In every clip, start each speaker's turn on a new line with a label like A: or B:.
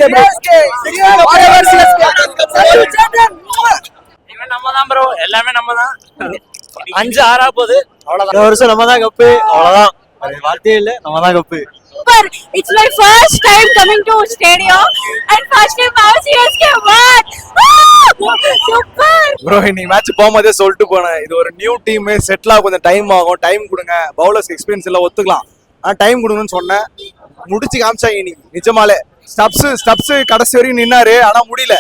A: CSK bro. Whatever CSK.
B: இவன் நம்ம தான் ப்ரோ, எல்லாமே நம்ம தான். 5-6 போகுது அவ்வளவுதான்.
C: இந்த வருஷம் நம்ம தான் கப்பு, அவ்வளவுதான். வார்த்தையே இல்ல, நம்ம தான் cup.
D: Super! It's my first time coming to stadium and first time our CSK won. Super!
A: Bro இன்னைக்கு மேட்ச் போகும்போதே சொல்லிட்டு போனேன், இது ஒரு நியூ டீம், செட்டில் ஆக கொஞ்சம் டைம் ஆகும், டைம் கொடுங்க, பவுலர்ஸ்க்கு எக்ஸ்பீரியன்ஸ் எல்லாம் ஒத்துக்கலாம், ஆனால் டைம் கொடுங்கன்னு சொன்னேன். முடிச்சு காமிச்சாங்க இன்னைக்கு நிஜமாலே. ஸ்டப்ஸ் கடைசி வரைக்கும் நின்னாரு, ஆனால் முடியல.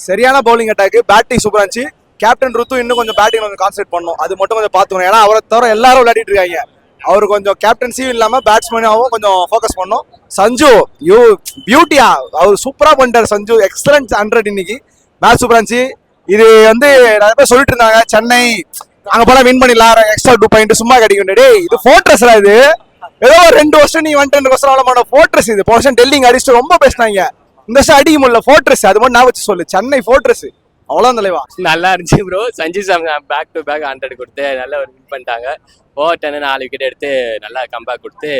A: சரியான பவுலிங் அட்டாக், பேட்டிங் சூப்பரா இருந்துச்சு. கேப்டன் ருத்து இன்னும் கொஞ்சம் பேட்டிங் கொஞ்சம் கான்சென்ட்ரேட் பண்ணணும், அது மட்டும் கொஞ்சம் பார்த்துக்கணும். ஏன்னா அவரை தவிர எல்லாரும் விளையாடிட்டு இருக்காங்க. அவர் கொஞ்சம் கேப்டன்சியும் இல்லாம பேட்ஸ்மேனாவும் கொஞ்சம் ஃபோக்கஸ் பண்ணணும். சஞ்சு பியூட்டியா, அவர் சூப்பரா பண்ணிட்டார். சஞ்சு எக்ஸலன்ட் 100 இன்னைக்கு. மேட்ச் சூப்பரா இருந்துச்சு. இது வந்து நிறைய பேர் சொல்லிட்டு இருந்தாங்க, சென்னை அங்க போல வின் பண்ணிடலாம், எக்ஸ்ட்ரா 2 பாயிண்ட் சும்மா கிடைக்கும். டேய் இது ஃபோர்ட்ரஸ்ரா, இது ஏதோ 2 வருஷம் நீ வந்துட்டு வருஷம் ஃபோர்ட்ரஸ். இது போன வருஷம் டெல்லிங்க அடிச்சுட்டு ரொம்ப பேசினாங்க, இந்த வருஷம் அடிக்க முடியல. ஃபோர்ட்ரஸ் அது மட்டும் நான் வச்சு சொல்லு, சென்னை ஃபோர்ட்ரஸ் அவ்வளோதான் தலைவா.
B: நல்லா இருந்துச்சு bro. Sanju Samson back to back 100 கொடுத்து நல்லா ஒரு வின் பண்ணிட்டாங்க. ஓவர் 10 4 விக்கெட் எடுத்து நல்லா கம்பேக் கொடுத்து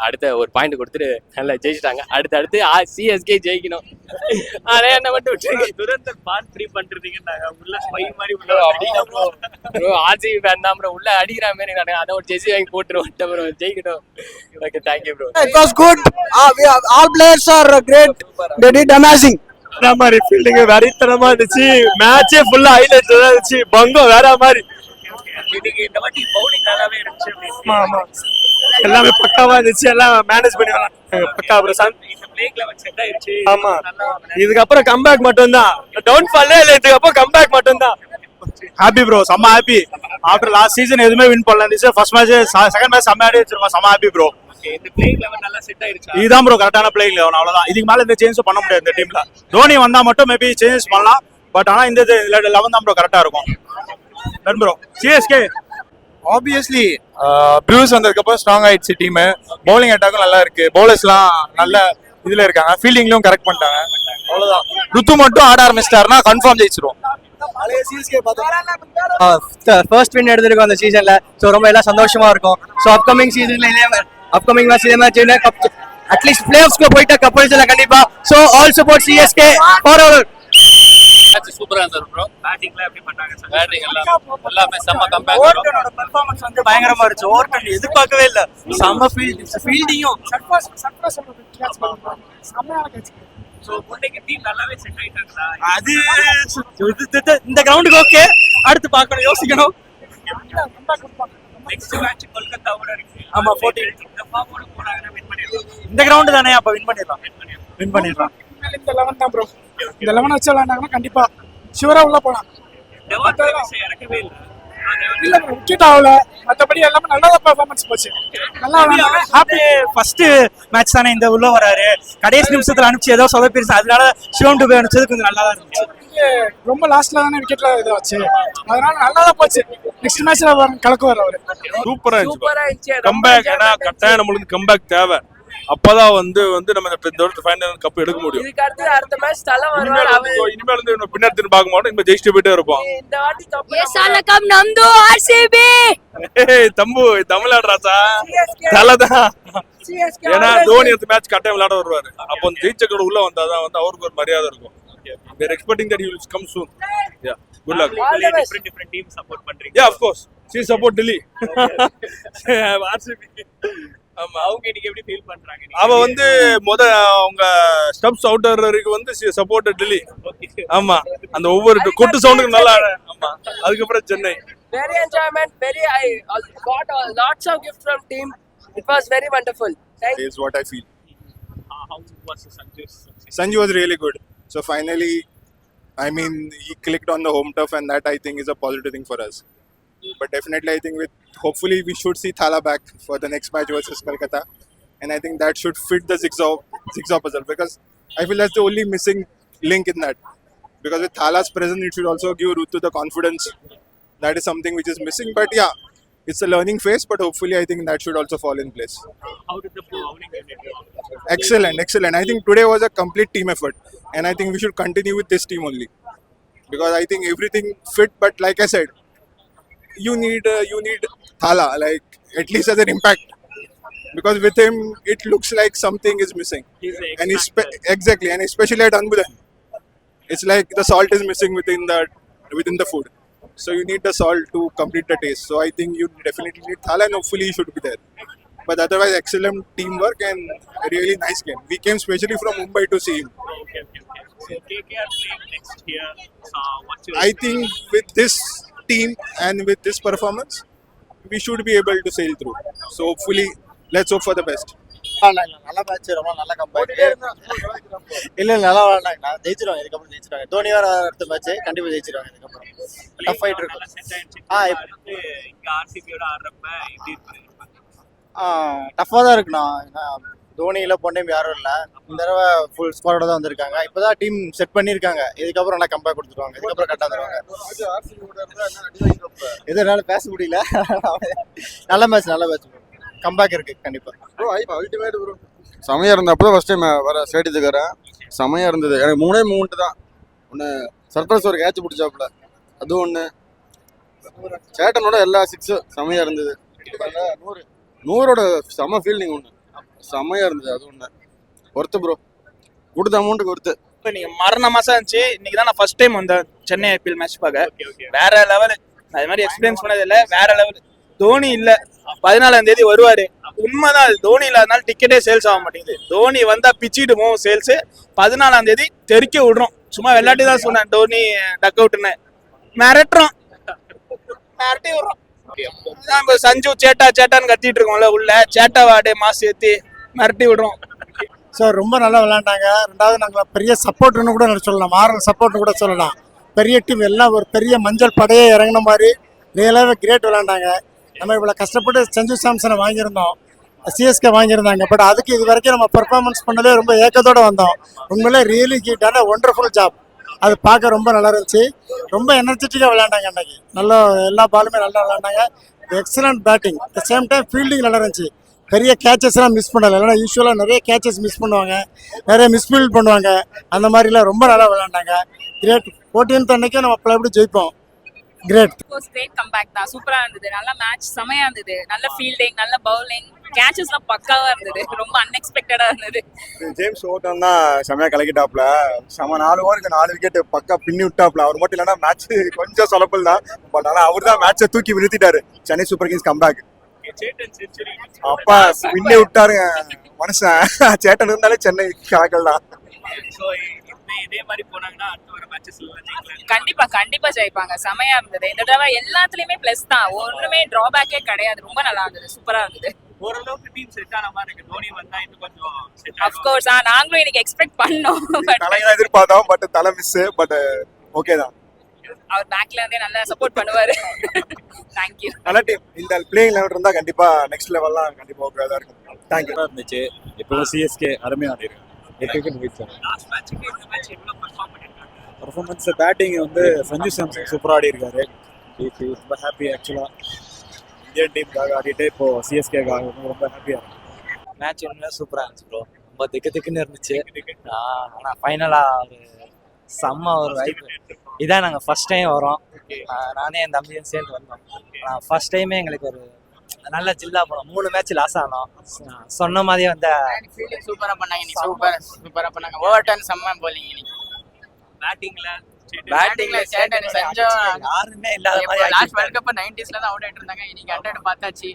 B: அடுத்த ஒரு பாயிண்ட் கொடுத்துட்டு நல்லா ஜெயிச்சிட்டாங்க. அடுத்து சிஎஸ்கே ஜெயிக்கணும். அதே என்ன மட்டும் துரந்தர் பால் ஃப்ரீ பண்றீங்கன்னாங்க, உள்ள ஸ்பை மாதிரி உள்ள ப்ரோ. ஆர்சிபி ஃபேன் தான் ப்ரோ, உள்ள அடிக்கிற மாதிரி நான் அதை ஒரு ஜெர்சி வாங்கி போட்டுருவோம் ப்ரோ, ஜெயிக்கணும். Okay, thank you bro.
A: It was good. All players are great. They did amazing.
C: வேற மாதிரி ஃபீல்டிங் வெறித்தனமா இருந்துச்சு. மேட்சே ஃபுல்லா ஹைலைட் தான் இருந்துச்சு. பங்கம் வேற மாதிரி.
B: இந்த வாட்டி பவுலிங் நல்லாவே இருந்துச்சு.
C: ஆமா, எல்லாமே பக்காவா இருந்துச்சு. எல்லாம் மேனேஜ் பண்ணி பக்கா ப்ரோ.
B: இந்த பிளேக்ல செட் ஆயிருச்சு.
C: ஆமா, இதுக்கப்புறம் கம்பேக் மட்டும் தான். டவுன் ஃபால்லே இல்ல, இதுக்கப்புறம் கம்பேக் மட்டும் தான். ஹாப்பி ப்ரோ, செம்ம ஹாப்பி. ஆஃப்டர் லாஸ்ட் சீசன் எதுவுமே வின் பண்ணல இருந்துச்சு. ஃபர்ஸ்ட் மேட்ச் செகண்ட் மேட்ச் செம்ம ஆடி வச்சிருக்கோம். செம்ம ஹாப்பி ப்ரோ.
B: இந்த பிளேயிங் லெவல் நல்லா செட் ஆயிருச்சு.
C: இதுதான் ப்ரோ கரெக்டான பிளேயிங் லெவல், அவ்வளவுதான். இதுக்கு மேல இந்த சேஞ்சும் பண்ண முடியாது இந்த டீம்ல. தோனி வந்தா மட்டும் மேபி சேஞ்சஸ் பண்ணலாம், பட் ஆனா இந்த 11 தான் ப்ரோ கரெக்டா இருக்கும். Done bro, CSK
E: obviously blues வந்ததுக்கு அப்புறம் ஸ்ட்ராங் ஆயிடுச்சு டீம். பவுலிங் அட்டாக்கும் நல்லா இருக்கு, பவுலர்ஸ்லாம் நல்ல இதுல இருக்காங்க, ஃபீல்டிங்லயும் கரெக்ட் பண்ணிட்டாங்க. அவ்வளவுதான். ருத்து மட்டும் ஆட ஆரம்பிச்சிட்டாருன்னா கன்ஃபார்ம் ஜெயிச்சிரும்.
C: ஃபர்ஸ்ட் வின் எடுத்திருக்கோம் அந்த சீசன்ல. சோ ரொம்ப எல்லாம் சந்தோஷமா இருக்கும். சோ அப்கமிங் சீசன்ல அப்கமிங் மேட்ச் இதே மேட்ச் அட்லீஸ்ட் பிளே ஆஃப்ஸ்க்கு போயிட்டா கப்பல்ஸ்ல கண்டிப்பா. So all support CSK forever.
B: Match சூப்பரா இருந்தது ப்ரோ. பேட்டிங்ல எப்படி பண்ணாங்க சார்? பேட்டிங் எல்லாமே செம்ம கம்பேக்.
C: ஓவர்டனோட பெர்ஃபார்மன்ஸ் வந்து பயங்கரமா இருந்துச்சு. ஓவர்டன் எதிர்பார்க்கவே இல்ல. செம்ம ஃபீல்டிங்கும்
B: சோ முன்னைக்கு டீம் நல்லாவே செட் ஆயிட்டாங்களா?
C: அது இந்த கிரவுண்டுக்கு ஓகே. அடுத்து பார்க்கணும், யோசிக்கணும்.
B: நெக்ஸ்ட் மேட்ச் கொல்கத்தாவோட இருக்கு.
C: ஆமா, 14
B: இந்த ஃபார்மோட போறாங்க, வின் பண்ணிடலாம்.
C: இந்த கிரவுண்ட் தானே, அப்ப வின் பண்ணிடலாம்.
F: இந்த 11 தான் ப்ரோ. இந்த 11 வச்சு விளையாண்டாங்கன்னா கண்டிப்பா ஷூரா உள்ள போலாம்.
B: டெவால்டர் விஷயம் இறக்கவே இல்ல.
F: இல்ல ப்ரோ, விக்கெட் ஆகல, மத்தபடி எல்லாமே நல்லதா பெர்ஃபார்மன்ஸ் போச்சு. நல்லா விளையாண்டாங்க.
C: ஹாப்பி. ஃபர்ஸ்ட் மேட்ச் தானே இந்த உள்ள வராரு, கடைசி நிமிஷத்துல அனுப்பிச்சு ஏதோ சொதப்பிருச்சு. அதனால சிவம் டுபே அனுப்பிச்சது கொஞ்சம் நல்லா தான் இருந்துச்சு.
F: ரொம்ப லாஸ்ட்ல தானே விக்கெட்ல இதாச்சு, அதனால நல்லா தான் போச்சு. நெக்ஸ்ட் மேட்ச்ல கலக்குவார் அவரு.
E: சூப்பரா இருந்துச்சு கம்பேக். ஏன்னா கட்டாயம் நம்மளுக்கு கம்பேக் தேவை. அப்பதான் வந்து நம்ம இந்த ஃபைனல் கப் எடுக்க முடியும்.
G: இதுக்கு அடுத்த மேட்ச் தல வருவார்.
E: இனிமேல் வந்து பின்னாடி திரும்பி பார்க்க மாட்டோம், இனிமே ஜெயிச்சுட்டு போயிட்டே இருப்போம்.
G: இந்த வாட்டி கப்
D: எஸ்ஆர்எம் நம்து ஆர்சிபி.
E: தம்பு தமிழ்நாடுறாசா தலதான். ஏன்னா தோனி அந்த மேட்ச் கட்டாயம் விளையாட வருவாரு. அப்போ ஜெயிச்ச கூட உள்ள வந்தாதான் வந்து அவருக்கு ஒரு மரியாதை இருக்கும். We are expecting that he will come soon. Yeah, good luck.
B: different team support பண்றீங்க.
E: Yeah, of course. She support Delhi. RCB.
B: ஆமா, அவங்க இன்னைக்கு எப்படி ஃபீல் பண்றாங்க?
E: அவ வந்து அவங்க ஸ்டப்ஸ் அவுட்டருக்கு வந்து சப்போர்ட் டெல்லி. ஆமா, அந்த ஒவ்வொரு கொட்டு சவுண்டுக்கு நல்லா. ஆமா, அதுக்கப்புறம் Chennai.
G: very enjoyment, very I got lots of gifts from team. It was very wonderful. Thank you.
E: Is what I feel.
B: How was
E: Sanju was really good. So finally, I mean, he clicked on the home turf, and that I think is a positive thing for us. But definitely, I think hopefully we should see Thala back for the next match versus Kolkata, and I think that should fit the zigzag puzzle, because I feel that's the only missing link in that. Because with Thala's presence, it should also give Rutu the confidence. That is something which is missing. But yeah, it's a learning phase. But hopefully, I think that should also fall in place.
B: How did the bowling unit?
E: Excellent. I think today was a complete team effort, and I think we should continue with this team only, because I think everything fit. But like I said, you need Thala, like at least as an impact. because with him it looks like something is missing. And exactly, and especially at Anbudan, it's like the salt is missing within the food. So you need the salt to complete the taste. So I think you definitely need Thala, and hopefully he should be there. But otherwise, excellent teamwork and a really nice game. We came specially from Mumbai to see him.
H: Okay. So KKR playing next year. What's your
E: I think with this team and with this performance, we should be able to sail through. So hopefully, let's hope for the best.
C: நல்ல match, ரொம்ப நல்ல comeback. இல்ல நல்லா விளையாண்டாங்க, ஜெயிச்சிருவாங்க. இதுக்கப்புறம் ஜெயிச்சிருவாங்க. தோனி வர அடுத்த match கண்டிப்பா ஜெயிச்சிருவாங்க. இதுக்கப்புறம் டஃப் ஃபைட் இருக்கும்.
H: இங்க ஆர்சிபியோட ஆடுறப்ப எப்படி இருக்கு?
C: டஃப்பாக தான் இருக்குண்ணா. தோனியில் போன டைம் யாரும் இல்லை, இந்த தடவை ஃபுல் ஸ்குவாடோட தான் வந்திருக்காங்க. இப்போ தான் டீம் செட் பண்ணியிருக்காங்க. இதுக்கப்புறம் நல்லா கம்பேக் கொடுத்துருவாங்க. இதுக்கப்புறம் கரெக்டாக தருவாங்க. எதனால பேச முடியல. நல்ல மேட்ச் கம்பேக் இருக்கு கண்டிப்பாக.
I: செமையாக இருந்தது. அப்போ தான் ஃபஸ்ட் டைம் வர ஸ்டேடியத்துக்கு வரேன். செமையாக இருந்தது. எனக்கு மூணு தான். ஒன்று சர்ப்ரைஸ் ஒரு கேட்ச் பிடிச்சாப்புல, அது ஒன்று. சேட்டனோட எல்லா சிக்ஸும் செமையாக இருந்தது. 100 செம ஃபீல்டிங் ஒன்று செம்மையாக இருந்தது. அது ஒன்று ஒருத்து ப்ரோ, கொடுத்த அமௌண்ட்டுக்கு ஒருத்து.
J: இப்போ நீங்கள் மரண மாதம் இருந்துச்சு. இன்னைக்கு தான் நான் ஃபர்ஸ்ட் டைம் வந்தேன் சென்னை ஐபிஎல் மேட்ச் பார்க்க. வேற லெவலு. அது மாதிரி எக்ஸ்பீரியன்ஸ் பண்ணது இல்லை, வேற லெவலு. தோனி இல்லை, 14ஆம் தேதி வருவார். உண்மைதான், அது தோனி இல்லாதனால டிக்கெட்டே சேல்ஸ் ஆக மாட்டேங்குது. தோனி வந்தால் பிச்சுட்டு போவோம் சேல்ஸு. 14ஆம் தேதி தெறிக்க விடுறோம். சும்மா விளையாட்டி தான் சொன்னேன் தோனி டக் அவுட்னு. மிரட்டி விடுறோம். சஞ்சு சேட்டான்னு கத்திட்டு இருக்கோம்ல உள்ள, சேட்டா வாடே மாசு ஏற்றி மிரட்டி விடுறோம்.
F: ஸோ ரொம்ப நல்லா விளையாண்டாங்க. ரெண்டாவது நாங்கள் பெரிய சப்போர்ட்னு கூட சொல்லலாம், மாரல் சப்போர்ட்னு கூட சொல்லலாம். பெரிய டீம் எல்லாம் ஒரு பெரிய மஞ்சள் படையே இறங்கின மாதிரி ரியலாகவே கிரேட் விளையாண்டாங்க. நம்ம இவ்வளோ கஷ்டப்பட்டு சஞ்சு சாம்சனை வாங்கியிருந்தோம், சிஎஸ்கே வாங்கியிருந்தாங்க. பட் அதுக்கு இது வரைக்கும் நம்ம பெர்ஃபார்மன்ஸ் பண்ணதே ரொம்ப ஏக்கத்தோடு வந்தோம். உண்மையிலே ரியலி டான ஒண்டர்ஃபுல் ஜாப். அது பார்க்க ரொம்ப நல்லா இருந்துச்சு. ரொம்ப எனர்ஜெட்டிக்காக விளையாண்டாங்க அன்றைக்கி. நல்லா எல்லா பாலுமே நல்லா விளையாண்டாங்க. Excellent batting, at the same time fielding நல்லா இருந்துச்சு. பெரிய கேச்சஸ்லாம் மிஸ் பண்ணலை. இல்லைனா யூஸ்வலாக நிறைய கேச்சஸ் மிஸ் பண்ணுவாங்க, நிறைய மிஸ்ஃபீல்ட் பண்ணுவாங்க. அந்த மாதிரிலாம் ரொம்ப நல்லா விளையாண்டாங்க. கிரேட். 14th அன்னைக்கு நம்ம எப்படி ஜெயிப்போம். கிரேட்.
D: கிரேட் கம்பேக் தான், சூப்பரா இருந்தது. நல்ல மேட்ச், செமையா இருந்தது. நல்ல ஃபீல்டிங், நல்ல பவுலிங், கேச்சஸ்லாம் பக்காவா இருந்தது. ரொம்ப அன்எக்ஸ்பெக்டடா இருந்தது.
I: ஜேம்ஸ் ஓட்டன் தான் செமையாக கலக்கிட்டாப்ல. செம 4 ஓவருக்கு 4 விக்கெட் பக்கா பின்னி விட்டாப்ல. அவர் மட்டும் இல்லைன்னா மேட்ச் கொஞ்சம் சொலப்பல் தான். பட் ஆனால் அவர் தான் மேட்சை தூக்கி நிறுத்திட்டாரு. Chennai super kings comeback. அப்பா பின்னி விட்டாருங்க மனுஷன். சேட்டன் இருந்தாலே சென்னை காக்கல் தான்.
H: இதே மாதிரி போனாங்கன்னா அடுத்து வர மேட்சஸ்ல
D: கண்டிப்பா ஜெயிப்பாங்க. செமையா இருந்தது. இந்த தடவை எல்லாத்துலயுமே பிளஸ் தான், ஒண்ணுமே டிராபேக்கே கிடையாது. ரொம்ப நல்லா இருந்தது, சூப்பரா இருந்தது.
H: ஓரளவுக்கு டீம் செட் ஆன மாதிரி இருக்கு. தோனி வந்தா இன்னும் கொஞ்சம் செட்
D: ஆஃப் கோர்ஸ் நாங்களும் இன்னைக்கு எக்ஸ்பெக்ட் பண்ணோம்.
I: தலைதான் எதிர்பார்த்தோம், பட் தலை மிஸ். பட் ஓகே தான்.
D: அவர் பேக்ல இருந்தே நல்லா சப்போர்ட் பண்ணுவாரு. Thank you.
I: நல்ல டீம். இந்த பிளேயிங் லெவல் இருந்தா கண்டிப்பா நெக்ஸ்ட் லெவல்லாம் கண்டிப்பா ஓகே தான் இருக்கும். Thank you.
A: இருந்துச்சு. இப்போ சிஎஸ்கே அருமையா ஆடிருக்கு. 8 விக்கெட் வீழ்ச்சாங்க.
H: லாஸ்ட் மேட்ச்க்கு இந்த மேட்ச் எவ்வளவு பெர்ஃபார்ம் பண்ணிருக்காங்க?
A: பர்ஃபார்மன்ஸ் பேட்டிங் வந்து சஞ்சு சாம்சன் சூப்பராக ஆடி இருக்காரு. ரொம்ப ஹாப்பி ஆக்சுவலாக. இந்தியன் டீமுக்காக ஆடிட்டு இப்போ சிஎஸ்கேக்காக ரொம்ப ஹாப்பியாக இருக்கு.
C: மேட்ச் ஒன்றுமே சூப்பராக இருந்துச்சு ப்ரோ. ரொம்ப திக்குன்னு இருந்துச்சு. ஆனால் ஃபைனலாக ஒரு செம்ம ஒரு வைப். இதான் நாங்கள் ஃபர்ஸ்ட் டைம் வரோம். நானே என் தம்பியும் சேர்ந்து வந்தோம். ஃபர்ஸ்ட் டைமே எங்களுக்கு ஒரு நல்ல ஜில்லா போனோம். 3 மேட்ச் லாஸ் ஆனோம். சொன்ன மாதிரியே வந்த
G: சூப்பரா பண்ணாங்க. நீ சூப்பரா பண்ணாங்க. ஓவர்டன் செம்ம போலிங். இன்னைக்கு பேட்டிங்ல சேட்டன் சஞ்சு
C: யாருமே இல்லாத மாதிரி
G: லாஸ்ட் வேர்ல்ட் கப் 90s தான் அவுட் ஆயிட்டு இருந்தாங்க. இன்னைக்கு 100 பார்த்தாச்சு.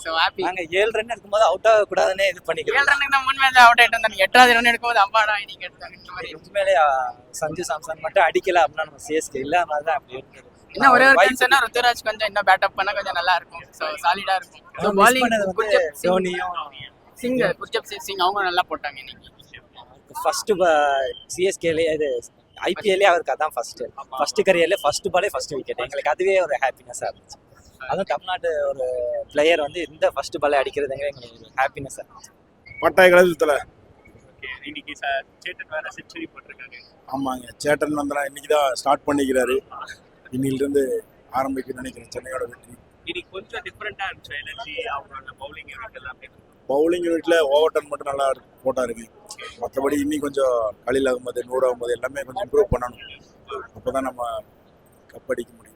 G: So happy.
C: நாங்க 7 ரன் எடுக்கும்போது அவுட் ஆக கூடாதுன்னு இது பண்ணிக்கிறோம்.
G: 7 ரன்னுக்கு தான் முன் மேட்ச் அவுட் ஆயிட்டு இருந்தாங்க. 8வது ரன் எடுக்கும்போது அம்பாடா இன்னைக்கு எடுத்தாங்க. இந்த மாதிரி
C: உண்மையிலே சஞ்சு சாம்சன் மட்டும் அடிக்கல அப்படின்னா நம்ம சிஎஸ்கே இல்ல மாதிரி தான் அப்படி இருக்கு.
G: இன்னும் ஒரே ஒரு கன்சர்னா ருத்துராஜ் கொஞ்சம் இன்னும் பேட்டப் பண்ணா கொஞ்சம் நல்லா இருக்கும். சோ சாலிடா இருக்கும். சோ பாலிங்
C: தோனியும்
G: குர்ஜப் சிங் அவங்க நல்லா போட்டாங்க இன்னைக்கு.
C: ஃபர்ஸ்ட் சிஎஸ்கேலே இது ஐபிஎல்லே அவருக்கு அதான் ஃபர்ஸ்ட் கரியர்ல ஃபர்ஸ்ட் பாலே ஃபர்ஸ்ட் விக்கெட். எங்களுக்கு அதுவே ஒரு ஹாப்பினஸா இருந்துச்சு. அதுவும் தமிழ்நாட்டு ஒரு பிளேயர் வந்து இந்த ஃபர்ஸ்ட் பாலே அடிக்கிறதுங்க எங்களுக்கு ஒரு ஹாப்பினஸா இருந்துச்சு.
A: பட்டாய் கலத்துல
H: இன்னைக்கு சேட்டன் வேற செஞ்சுரி போட்டிருக்காங்க.
A: ஆமாங்க, சேட்டன் வந்தா இன்னைக்கு தான் ஸ்டார்ட் பண்ணிக்கிறாரு. இன்னிலிருந்து ஆரம்பிக்குன்னு நினைக்கிறேன் சென்னையோட வெற்றி.
H: இன்னைக்கு கொஞ்சம் டிஃபரெண்டா இருந்துச்சு எனர்ஜி, அவங்களோட பவுலிங் எல்லாமே.
A: பவுலிங் யூனிட்ல ஓவர்டன் மட்டும் நல்லா போட்டாருங்க. மற்றபடி இன்னும் கொஞ்சம் கலில் ஆகும்போது 100 ஆகும்போது எல்லாமே கொஞ்சம் இம்ப்ரூவ் பண்ணணும். அப்போதான் நம்ம கப் அடிக்க முடியும்.